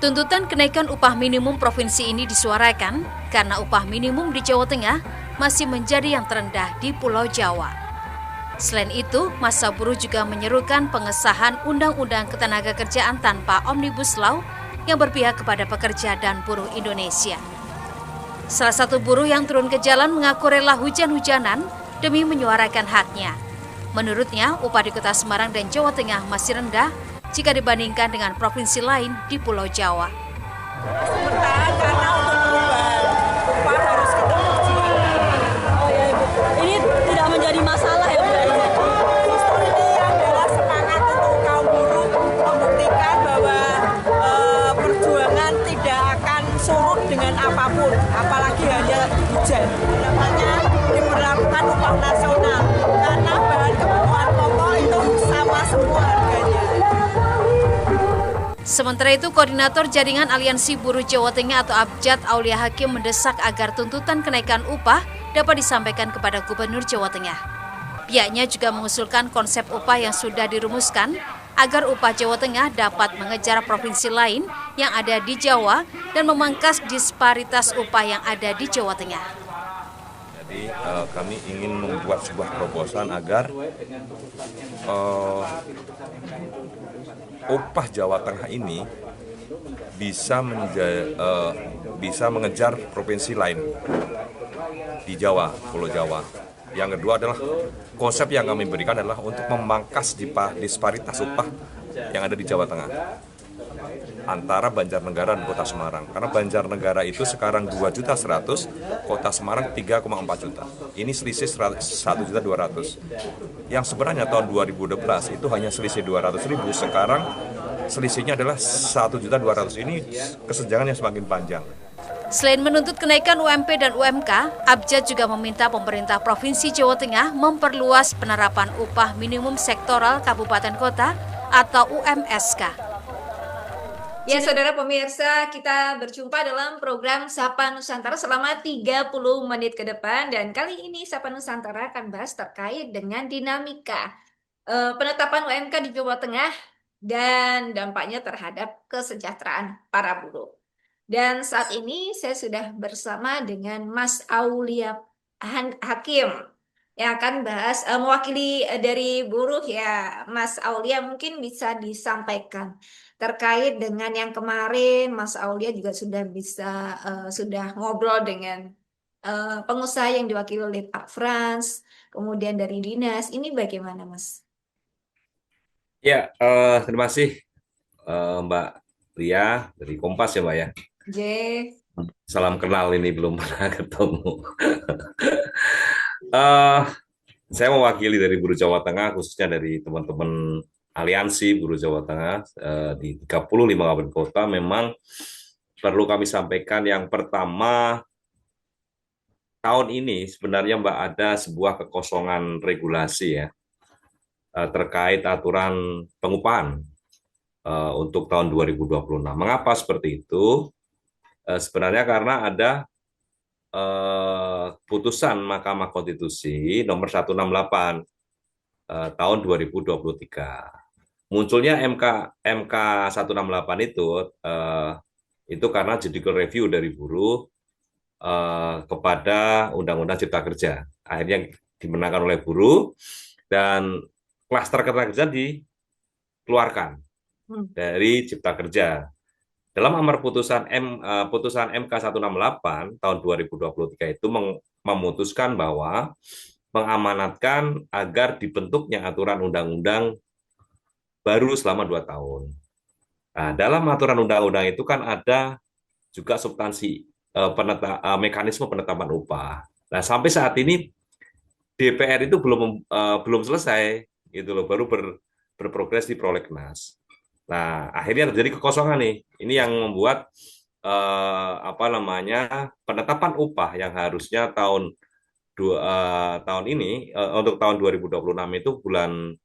Tuntutan kenaikan upah minimum provinsi ini disuarakan karena upah minimum di Jawa Tengah masih menjadi yang terendah di Pulau Jawa. Selain itu, massa buruh juga menyerukan pengesahan Undang-Undang Ketenagakerjaan tanpa Omnibus Law yang berpihak kepada pekerja dan buruh Indonesia. Salah satu buruh yang turun ke jalan mengaku rela hujan-hujanan demi menyuarakan haknya. Menurutnya, upah di Kota Semarang dan Jawa Tengah masih rendah jika dibandingkan dengan provinsi lain di Pulau Jawa. Bertahan karena untuk perubahan upah harus kita perjuangkan. Oh ya Ibu, ini tidak menjadi masalah ya Bu? Justru ini adalah semangat untuk kaum buruh membuktikan bahwa perjuangan tidak akan surut dengan apapun, apalagi hanya hujan. Namanya diberlakukan upah nasional karena bahan kebutuhan pokok itu sama semua harganya. Sementara itu, Koordinator Jaringan Aliansi Buruh Jawa Tengah atau Abjad Aulia Hakim mendesak agar tuntutan kenaikan upah dapat disampaikan kepada Gubernur Jawa Tengah. Pihaknya juga mengusulkan konsep upah yang sudah dirumuskan agar upah Jawa Tengah dapat mengejar provinsi lain yang ada di Jawa dan memangkas disparitas upah yang ada di Jawa Tengah. Jadi kami ingin membuat sebuah terobosan agar upah Jawa Tengah ini bisa mengejar provinsi lain di Jawa, Pulau Jawa. Yang kedua adalah konsep yang kami berikan adalah untuk memangkas disparitas upah yang ada di Jawa Tengah antara Banjarnegara dan Kota Semarang. Karena Banjarnegara itu sekarang 2.100.000, Kota Semarang 3,4 juta. Ini selisih 1.200.000. Yang sebenarnya tahun 2012 itu hanya selisih 200.000, sekarang selisihnya adalah 1.200.000. Ini kesenjangan yang semakin panjang. Selain menuntut kenaikan UMP dan UMK, Abjad juga meminta pemerintah Provinsi Jawa Tengah memperluas penerapan upah minimum sektoral kabupaten kota atau UMSK. Ya, saudara pemirsa, kita berjumpa dalam program Sapa Nusantara selama 30 menit ke depan. Dan kali ini Sapa Nusantara akan bahas terkait dengan dinamika penetapan UMK di Jawa Tengah dan dampaknya terhadap kesejahteraan para buruh. Dan saat ini saya sudah bersama dengan Mas Aulia Hakim yang akan bahas mewakili dari buruh ya. Mas Aulia, mungkin bisa disampaikan terkait dengan yang kemarin Mas Aulia juga sudah ngobrol dengan pengusaha yang diwakili oleh Pak Frans, kemudian dari dinas. Ini bagaimana, Mas? Ya, terima kasih Mbak Ria dari Kompas ya Mbak ya. J. Salam kenal, ini belum pernah ketemu. Eh, saya mewakili dari Buruh Jawa Tengah, khususnya dari teman-teman Aliansi Buruh Jawa Tengah di 35 kabupaten kota. Memang perlu kami sampaikan yang pertama, tahun ini sebenarnya Mbak ada sebuah kekosongan regulasi ya terkait aturan pengupahan untuk tahun 2026. Mengapa seperti itu? Sebenarnya karena ada putusan Mahkamah Konstitusi nomor 168 tahun 2023. Munculnya MK 168 itu karena judicial review dari buruh kepada Undang-Undang Cipta Kerja. Akhirnya dimenangkan oleh buruh dan klaster ketenagakerjaan dikeluarkan dari Cipta Kerja. Dalam amar putusan MK 168 tahun 2023 itu memutuskan bahwa mengamanatkan agar dibentuknya aturan undang-undang baru selama 2 tahun. Nah, dalam aturan undang-undang itu kan ada juga substansi mekanisme penetapan upah. Nah, sampai saat ini DPR itu belum selesai gitu loh, baru berprogres di prolegnas. Nah, akhirnya terjadi kekosongan nih. Ini yang membuat penetapan upah yang harusnya tahun ini untuk tahun 2026 itu bulan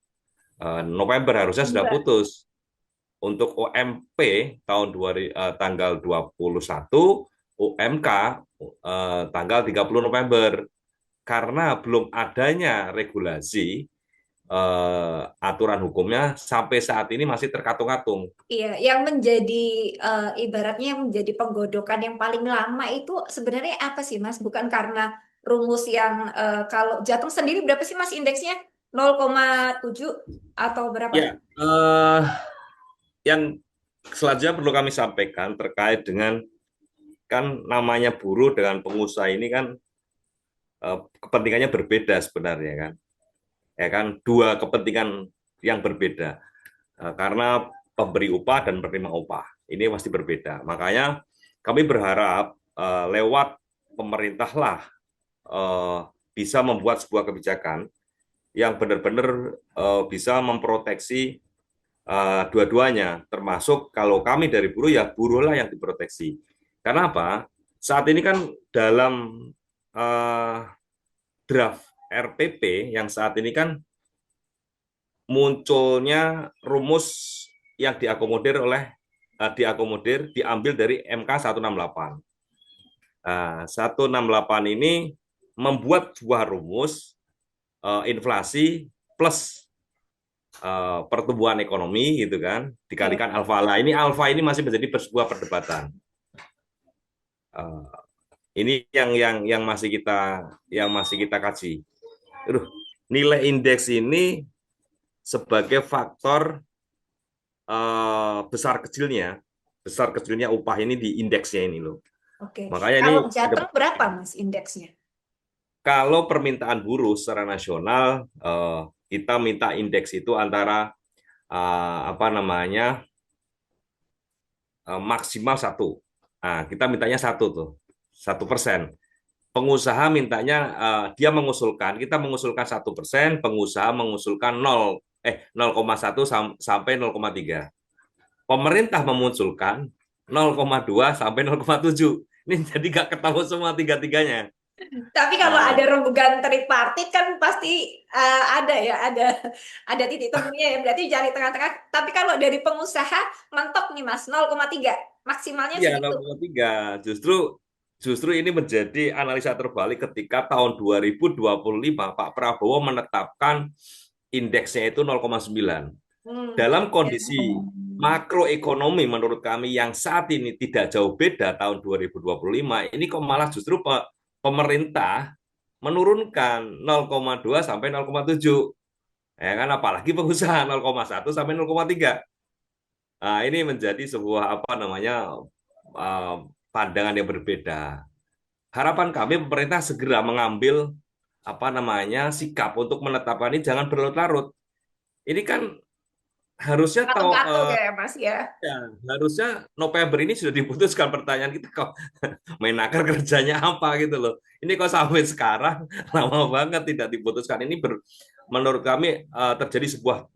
November harusnya sudah putus. Untuk UMP tanggal 21, UMK tanggal 30 November. Karena belum adanya regulasi aturan hukumnya sampai saat ini masih terkatung-katung. Iya, yang menjadi ibaratnya yang menjadi penggodokan yang paling lama itu sebenarnya apa sih, Mas? Bukan karena rumus yang kalau Jateng sendiri berapa sih, Mas, indeksnya? 0,7 atau berapa? Ya, yang selanjutnya perlu kami sampaikan terkait dengan kan namanya buruh dengan pengusaha ini kan kepentingannya berbeda sebenarnya kan, ya kan dua kepentingan yang berbeda. Karena pemberi upah dan penerima upah ini pasti berbeda. Makanya kami berharap lewat pemerintahlah bisa membuat sebuah kebijakan yang benar-benar bisa memproteksi dua-duanya, termasuk kalau kami dari buruh ya buruhlah yang diproteksi. Karena apa? Saat ini kan dalam draft RPP yang saat ini kan munculnya rumus yang diambil dari MK 168. Nah, 168 ini membuat sebuah rumus inflasi plus pertumbuhan ekonomi gitu kan dikalikan alfa. Lah ini alfa ini masih menjadi sebuah perdebatan. Ini yang masih kita kaji. Nilai indeks ini sebagai faktor besar kecilnya upah ini di indeksnya ini loh. Oke. Makanya Kalau ini Jateng berapa, Mas, indeksnya? kalau permintaan buruh secara nasional kita minta indeks itu antara maksimal 1. Nah, kita mintanya 1%. Pengusaha mintanya dia mengusulkan, kita mengusulkan 1%, pengusaha mengusulkan 0,1 sampai 0,3. Pemerintah memunculkan 0,2 sampai 0,7. Ini jadi nggak ketemu semua tiga-tiganya. Tapi kalau ada rembugan tripartit kan pasti ada ya, ada titik temunya ya. Berarti cari tengah-tengah. Tapi kalau dari pengusaha mentok nih, Mas, 0,3 maksimalnya Iya, segitu. 0,3. Justru ini menjadi analisa terbalik ketika tahun 2025 Pak Prabowo menetapkan indeksnya itu 0,9. Dalam kondisi makroekonomi menurut kami yang saat ini tidak jauh beda tahun 2025, ini kok malah justru pemerintah menurunkan 0,2 sampai 0,7. Ya kan apalagi pengusaha 0,1 sampai 0,3. Nah, ini menjadi sebuah pandangan yang berbeda. Harapan kami pemerintah segera mengambil sikap untuk menetapkan ini jangan berlarut-larut. Ini kan harusnya Patung-patung ya, Mas ya. harusnya November ini sudah diputuskan. Pertanyaan kita kok Menaker kerjanya apa gitu loh. Ini kok sampai sekarang lama banget tidak diputuskan. Ini menurut kami terjadi sebuah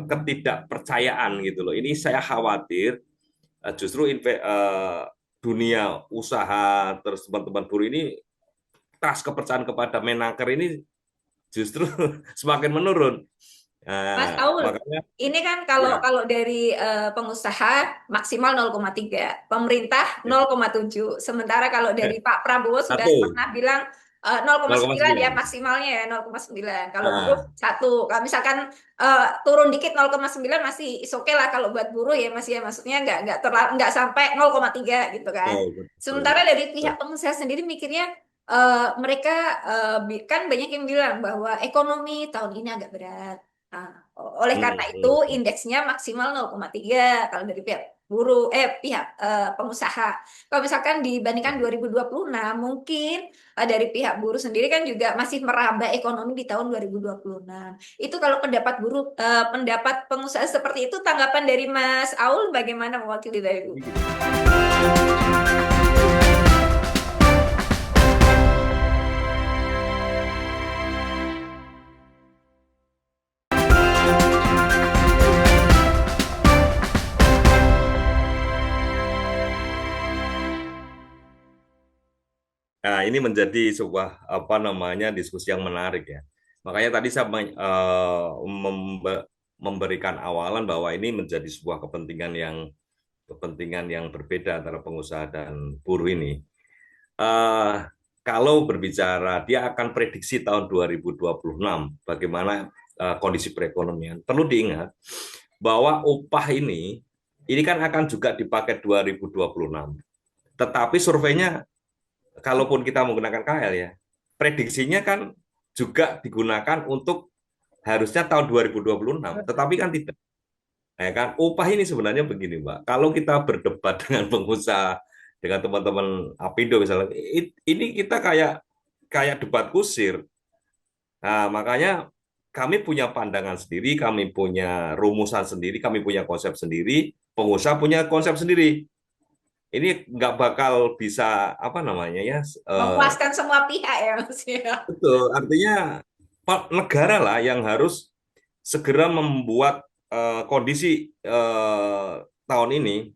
ketidakpercayaan gitu loh. Ini saya khawatir justru dunia usaha terus teman-teman buruh ini trust kepercayaan kepada Menaker ini justru semakin menurun. Mas Aul, Makanya ini kan kalau dari pengusaha maksimal 0,3, pemerintah 0,7. Sementara kalau dari Pak Prabowo sudah pernah bilang 0,9 ya maksimalnya ya 0,9. Kalau buruh 1. Kalau misalkan turun dikit 0,9 masih oke lah kalau buat buruh ya masih ya maksudnya nggak sampai 0,3 gitu kan. Sementara dari pihak pengusaha sendiri mikirnya mereka kan banyak yang bilang bahwa ekonomi tahun ini agak berat. Nah, oleh karena itu indeksnya maksimal 0,3 kalau dari pihak buruh pihak pengusaha. Kalau misalkan dibandingkan 2026 mungkin dari pihak buruh sendiri kan juga masih meraba ekonomi di tahun 2026. Itu kalau pendapat buruh pendapat pengusaha seperti itu, tanggapan dari Mas Aul bagaimana mewakili dari buruh? Nah, ini menjadi sebuah diskusi yang menarik ya. Makanya tadi saya memberikan awalan bahwa ini menjadi sebuah kepentingan yang berbeda antara pengusaha dan buruh ini. kalau berbicara dia akan prediksi tahun 2026 bagaimana kondisi perekonomian, perlu diingat bahwa upah ini kan akan juga dipakai 2026. Tetapi surveinya, kalaupun kita menggunakan KL ya, prediksinya kan juga digunakan untuk harusnya tahun 2026, tetapi kan tidak. Ya kan, upah ini sebenarnya begini, Mbak. Kalau kita berdebat dengan pengusaha, dengan teman-teman Apindo misalnya, ini kita kayak kayak debat kusir. Nah, makanya kami punya pandangan sendiri, kami punya rumusan sendiri, kami punya konsep sendiri, pengusaha punya konsep sendiri. Ini nggak bakal bisa apa namanya ya, Memuaskan semua pihak ya Mas ya. betul. Artinya negara lah yang harus segera membuat kondisi tahun ini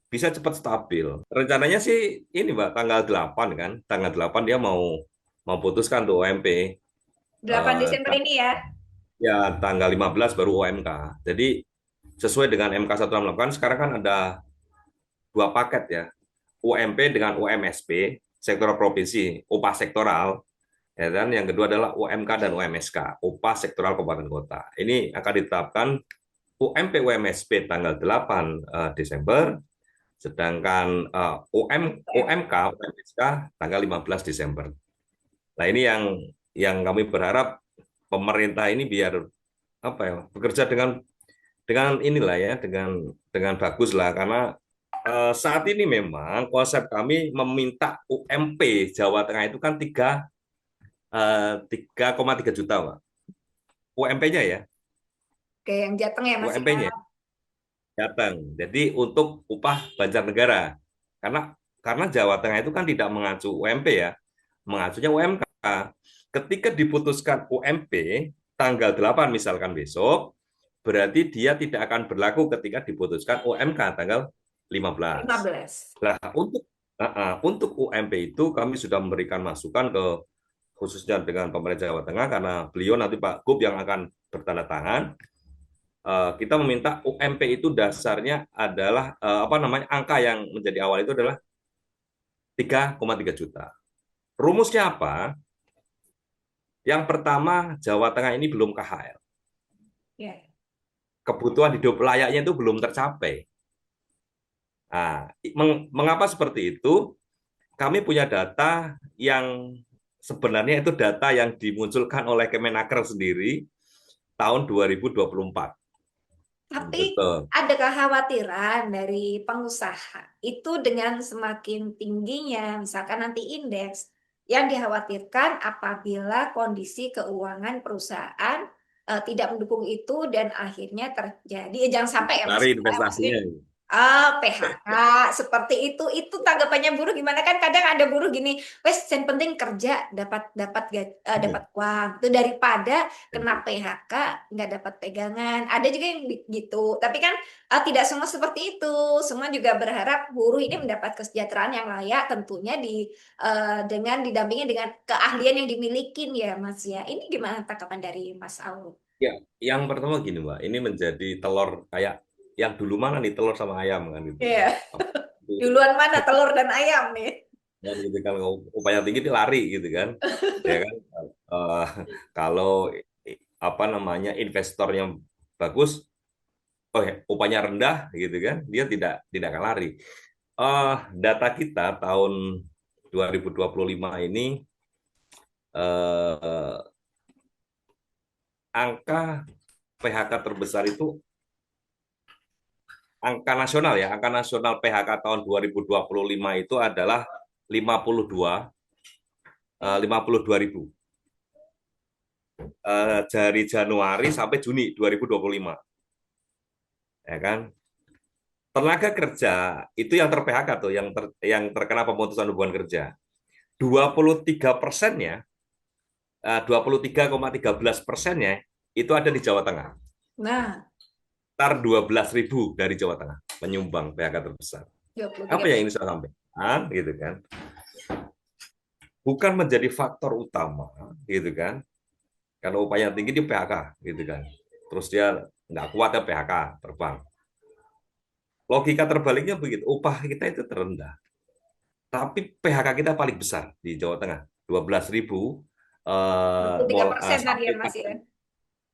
bisa cepat stabil. Rencananya sih ini Mbak, tanggal 8 kan, tanggal 8 dia mau putuskan tuh OMP. 8 Desember ini ya. Ya, tanggal 15 baru OMK. Jadi sesuai dengan MK 168 sekarang kan ada dua paket ya. UMP dengan UMSP, sektoral provinsi, upah sektoral. Ya, dan yang kedua adalah UMK dan UMSK, upah sektoral kabupaten kota. Ini akan ditetapkan UMP UMSP tanggal 8 Desember, sedangkan UMK UMSK tanggal 15 Desember. Nah, ini yang kami berharap pemerintah ini biar apa ya, bekerja dengan inilah ya, dengan bagus lah, karena saat ini memang konsep kami meminta UMP Jawa Tengah itu kan 3,3 juta, Pak. UMP-nya ya, Oke, yang Jateng ya Mas ya. UMP-nya datang. Jadi untuk upah Banjarnegara, karena Jawa Tengah itu kan tidak mengacu UMP ya, mengacunya UMK. Ketika diputuskan UMP tanggal 8 misalkan besok, berarti dia tidak akan berlaku ketika diputuskan UMK tanggal 15. 15. Nah, untuk UMP itu kami sudah memberikan masukan ke khususnya dengan pemerintah Jawa Tengah, karena beliau nanti Pak Gub yang akan bertanda tangan. Kita meminta UMP itu dasarnya adalah angka yang menjadi awal itu adalah 3,3 juta. Rumusnya apa? Yang pertama, Jawa Tengah ini belum KHL. Ya. Kebutuhan hidup layaknya itu belum tercapai. Nah, mengapa seperti itu? Kami punya data yang sebenarnya itu data yang dimunculkan oleh Kemenaker sendiri tahun 2024. Tapi Betul. ada kekhawatiran dari pengusaha itu dengan semakin tingginya misalkan nanti indeks, yang dikhawatirkan apabila kondisi keuangan perusahaan tidak mendukung itu dan akhirnya terjadi, jangan sampai ya Mas, Dari investasinya. PHK seperti itu tanggapannya buruh gimana? Kan kadang ada buruh gini, wes yang penting kerja dapat uang itu daripada kena PHK nggak dapat pegangan. Ada juga yang gitu, tapi kan tidak semua seperti itu. Semua juga berharap buruh ini mendapat kesejahteraan yang layak, tentunya dengan didampingi dengan keahlian yang dimiliki ya Mas ya. Ini gimana tanggapan dari Mas Aul? Ya, yang pertama gini Mbak, ini menjadi telur kayak yang dulu mana nih, telur sama ayam kan gitu. Iya. Duluan mana telur dan ayam nih? Ya, gitu kan, upaya tinggi dia lari gitu kan. Ya kan. Kalau investornya bagus, upahnya rendah gitu kan, dia tidak akan lari. Data kita tahun 2025 ini angka PHK terbesar itu angka nasional PHK tahun 2025 itu adalah 52 ribu. Dari Januari sampai Juni 2025. Ya kan? Tenaga kerja itu yang ter-PHK tuh, yang terkena pemutusan hubungan kerja. 23%-nya, 23,13%-nya itu ada di Jawa Tengah. Nah, Sekitar 12.000 dari Jawa Tengah penyumbang PHK terbesar. 23. Apa yang ini saya sampaikan, gitu kan? Bukan menjadi faktor utama, gitu kan? Karena upaya tinggi di PHK, gitu kan? Terus dia nggak kuat ya PHK, terbang. Logika terbaliknya begitu, upah kita itu terendah. tapi PHK kita paling besar di Jawa Tengah, 12.000 23% tadi ya sampai Mas ya.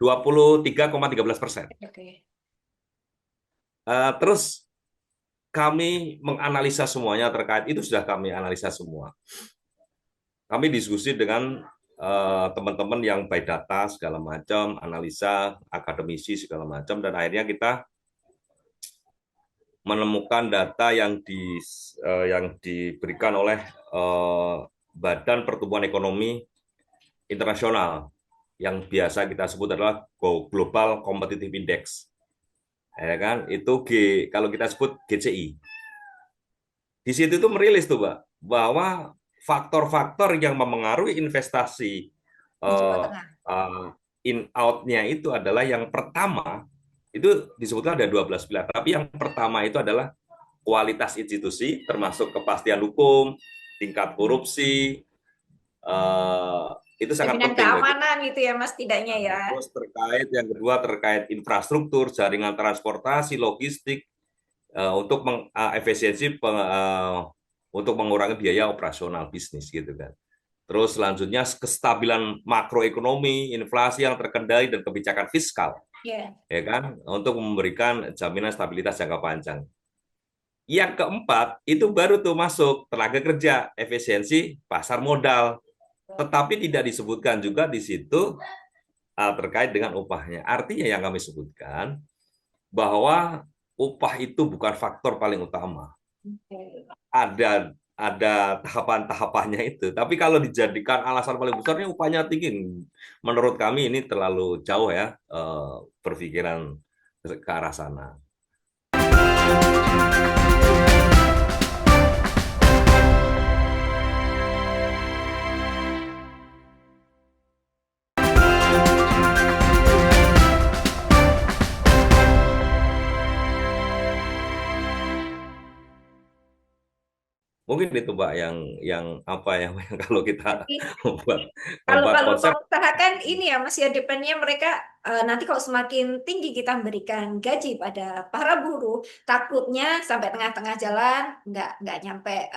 23,13%. Oke. Terus kami menganalisa semuanya terkait itu, sudah kami analisa semua. Kami diskusi dengan teman-teman yang by data segala macam, analisa, akademisi segala macam, dan akhirnya kita menemukan data yang diberikan oleh Badan Pertumbuhan Ekonomi Internasional, yang biasa kita sebut adalah Global Competitive Index, ya kan? Itu kalau kita sebut GCI. Di situ itu merilis tuh, Mbak, bahwa faktor-faktor yang memengaruhi investasi Di Jawa Tengah. in out-nya itu adalah, yang pertama itu disebutkan ada 12 pilar, tapi yang pertama itu adalah kualitas institusi, termasuk kepastian hukum, tingkat korupsi, itu sangat Jaminan penting bagi. keamanan itu ya Mas tidaknya ya. Terus yang kedua terkait infrastruktur, jaringan transportasi, logistik, untuk efisiensi untuk mengurangi biaya operasional bisnis gitu kan. Terus selanjutnya kestabilan makroekonomi, inflasi yang terkendali, dan kebijakan fiskal, Yeah. ya kan, untuk memberikan jaminan stabilitas jangka panjang. Yang keempat itu baru tuh masuk tenaga kerja, efisiensi pasar modal, tetapi tidak disebutkan juga di situ terkait dengan upahnya. Artinya yang kami sebutkan bahwa upah itu bukan faktor paling utama. Ada tahapan-tahapannya itu. Tapi kalau dijadikan alasan paling besarnya upahnya tinggi, menurut kami ini terlalu jauh ya berpikiran ke arah sana. Mungkin itu Mbak yang apa ya, kalau kita Jadi, membuat kalau konsep. pengusaha kan ini ya Mas ya, depannya mereka nanti kalau semakin tinggi kita memberikan gaji pada para buruh, takutnya sampai tengah-tengah jalan nggak nyampe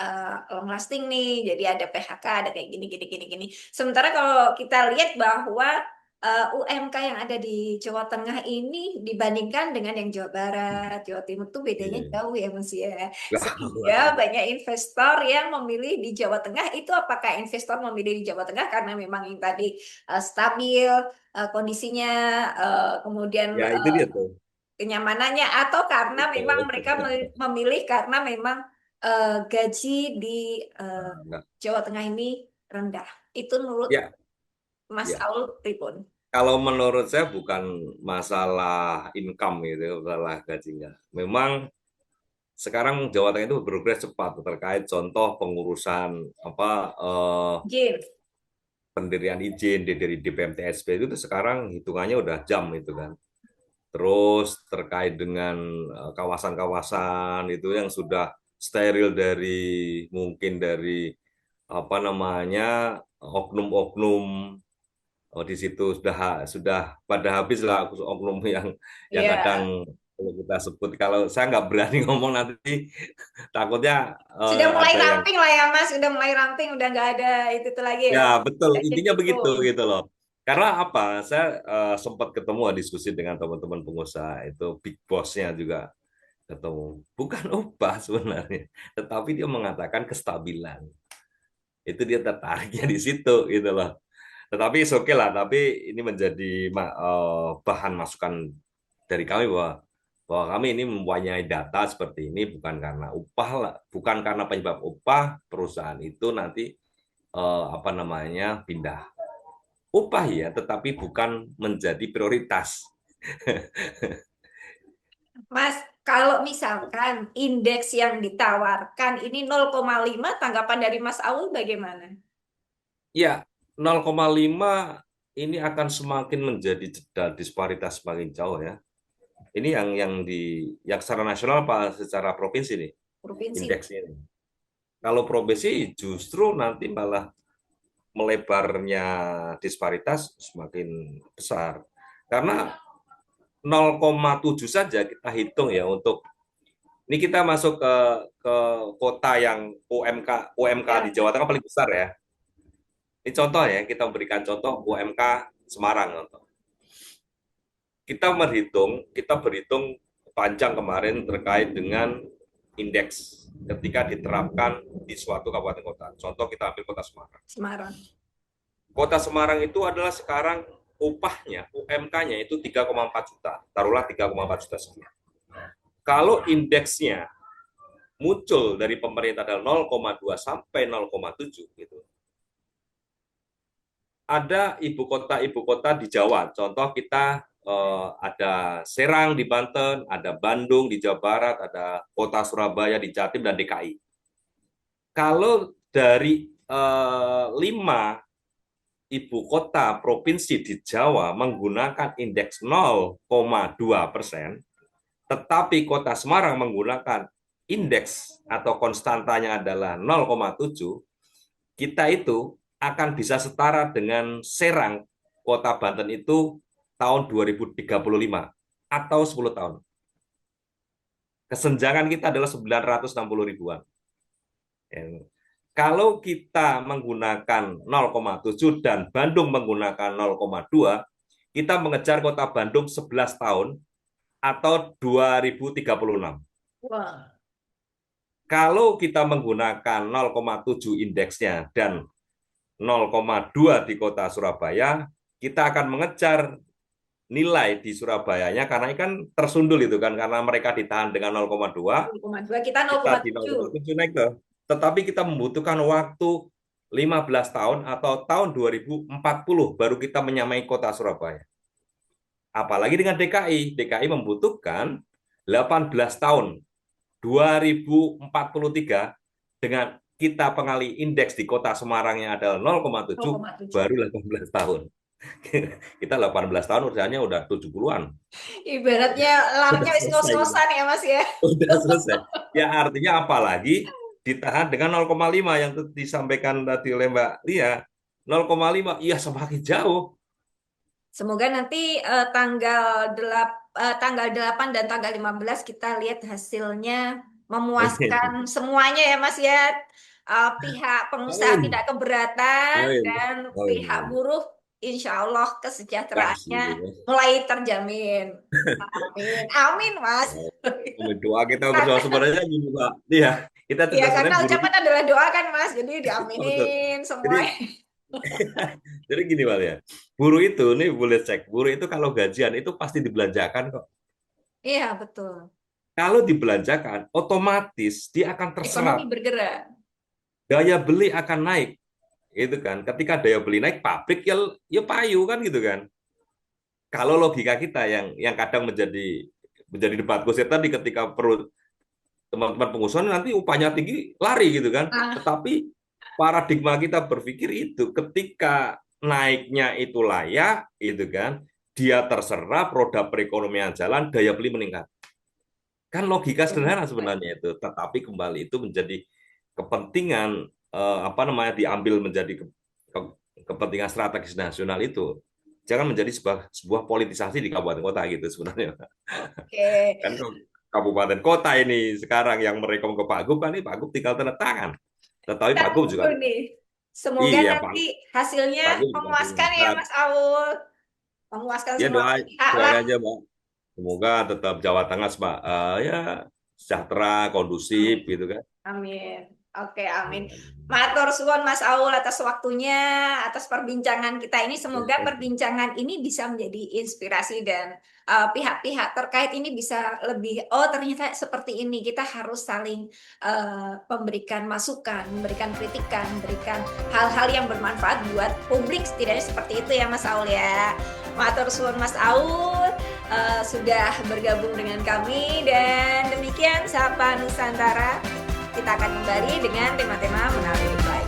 long lasting nih, jadi ada PHK, ada kayak gini gini gini gini. Sementara kalau kita lihat bahwa UMK yang ada di Jawa Tengah ini dibandingkan dengan yang Jawa Barat, Jawa Timur tuh bedanya jauh ya Mas ya. Sehingga banyak investor yang memilih di Jawa Tengah. Itu apakah investor memilih di Jawa Tengah karena memang yang tadi stabil kondisinya, kemudian Ya itu dia tuh. kenyamanannya, atau karena memang mereka Betul. memilih karena memang gaji di Nah, Jawa Tengah ini rendah. Itu menurut ya, Mas ya. Aul pripun? Kalau menurut saya bukan masalah income gitu, masalah gajinya. Memang sekarang Jawa Tengah itu bergerak cepat terkait contoh pengurusan Jim. pendirian izin dari DPMTSP itu tuh sekarang hitungannya udah jam itu kan. Terus terkait dengan kawasan-kawasan itu yang sudah steril mungkin dari apa namanya oknum-oknum. Di situ sudah pada habis lah oknum yang Iya. kadang kalau kita sebut, kalau saya nggak berani ngomong nanti takutnya Sudah mulai ada yang. ramping lah ya Mas, sudah mulai ramping, udah nggak ada itu lagi ya. Ya, betul. Udah Intinya kayak gitu. begitu gitu loh. Karena apa? Saya sempat ketemu diskusi dengan teman-teman pengusaha itu, big boss-nya juga ketemu. Bukan upah sebenarnya, tetapi dia mengatakan kestabilan. Itu dia tertariknya di situ gitu loh. Tetapi oke lah, tapi ini menjadi bahan masukan dari kami bahwa kami ini mempunyai data seperti ini bukan karena upah lah, bukan karena penyebab upah perusahaan itu nanti apa namanya pindah. Upah ya, tetapi bukan menjadi prioritas. Mas, kalau misalkan indeks yang ditawarkan ini 0,5, tanggapan dari Mas Aul bagaimana? Ya, 0,5 ini akan semakin menjadi disparitas semakin jauh ya. Ini yang secara nasional apa secara provinsi nih Provinsi. indeksnya ini. Kalau provinsi justru nanti malah melebarnya disparitas semakin besar. Karena 0,7 saja kita hitung ya untuk Ini kita masuk ke kota yang UMK di Jawa Tengah paling besar ya. Ini contoh ya, kita memberikan contoh UMK Semarang. Contoh. Kita berhitung panjang kemarin terkait dengan indeks ketika diterapkan di suatu kabupaten kota. Contoh kita ambil kota Semarang. Kota Semarang itu adalah sekarang upahnya, UMK-nya itu 3,4 juta. Taruhlah 3,4 juta sekian. Kalau indeksnya muncul dari pemerintah adalah 0,2 sampai 0,7 gitu. Ada ibu kota di Jawa. Contoh kita ada Serang di Banten, ada Bandung di Jawa Barat, ada kota Surabaya di Jatim dan DKI. Kalau dari 5 ibu kota provinsi di Jawa menggunakan indeks 0,2%, tetapi kota Semarang menggunakan indeks atau konstantanya adalah 0,7, kita itu akan bisa setara dengan Serang, kota Banten itu tahun 2035 atau 10 tahun. Kesenjangan kita adalah 960 ribuan. Kalau kita menggunakan 0,7 dan Bandung menggunakan 0,2, kita mengejar kota Bandung 11 tahun atau 2036. Wah. Kalau kita menggunakan 0,7 indeksnya dan 0,2 di kota Surabaya, kita akan mengejar nilai di Surabayanya karena kan tersundul itu kan, karena mereka ditahan dengan 0,2, kita di 0,7 naik tuh. Tetapi kita membutuhkan waktu 15 tahun atau tahun 2040 baru kita menyamai kota Surabaya. Apalagi dengan DKI membutuhkan 18 tahun, 2043, dengan kita pengali indeks di kota Semarangnya adalah 0,7, baru 18 tahun. Kita 18 tahun usianya udah 70-an. Ibaratnya larnya ngos-ngosan ya Mas ya. Udah selesai. Ya artinya apalagi ditahan dengan 0,5 yang disampaikan tadi oleh Mbak Lia. 0,5, iya semakin jauh. Semoga nanti tanggal 8 dan tanggal 15 kita lihat hasilnya memuaskan semuanya ya Mas ya. Pihak pengusaha tidak keberatan dan pihak buruh insya Allah kesejahteraannya mulai terjamin. Amin Mas. Doa kita bersama sebenarnya gini Pak. Iya, kita karena ucapan adalah doa kan Mas, jadi diaminin semua. Jadi gini Pak ya, buruh itu, nih boleh cek, buruh itu kalau gajian itu pasti dibelanjakan kok. Iya betul. Kalau dibelanjakan, otomatis dia akan terserap. Ekonomi bergerak. Daya beli akan naik. Itu kan, ketika daya beli naik, pabrik ya payu kan gitu kan. Kalau logika kita yang kadang menjadi debat gosip tadi, ketika perlu teman-teman pengusaha nanti upahnya tinggi lari gitu kan. Tetapi paradigma kita berpikir itu ketika naiknya itu layak, itu kan, dia terserap, roda perekonomian jalan, daya beli meningkat. Kan logika sederhana sebenarnya itu, tetapi kembali itu menjadi kepentingan diambil menjadi kepentingan strategis nasional itu. Jangan menjadi sebuah politisasi di kabupaten kota gitu sebenarnya. Oke. Kan kabupaten kota ini sekarang yang merekom ke Pak Gub kan, ini Pak Gub tinggal tanda tangan. Tetapi Pak Gub juga. Semoga nanti hasilnya memuaskan ya Mas Aul. Memuaskan semua pihak lah. Aja, Mbak. Semoga tetap Jawa Tengah ya sejahtera, kondusif gitu kan. Amin. Oke, amin. Matur suwun Mas Aul atas waktunya, atas perbincangan kita ini. Semoga perbincangan ini bisa menjadi inspirasi dan pihak-pihak terkait ini bisa lebih, ternyata seperti ini. Kita harus saling memberikan masukan, memberikan kritikan, memberikan hal-hal yang bermanfaat buat publik. Setidaknya seperti itu ya Mas Aul ya. Matur suwun Mas Aul sudah bergabung dengan kami, dan demikian Sapa Nusantara. Kita akan kembali dengan tema-tema menarik lain.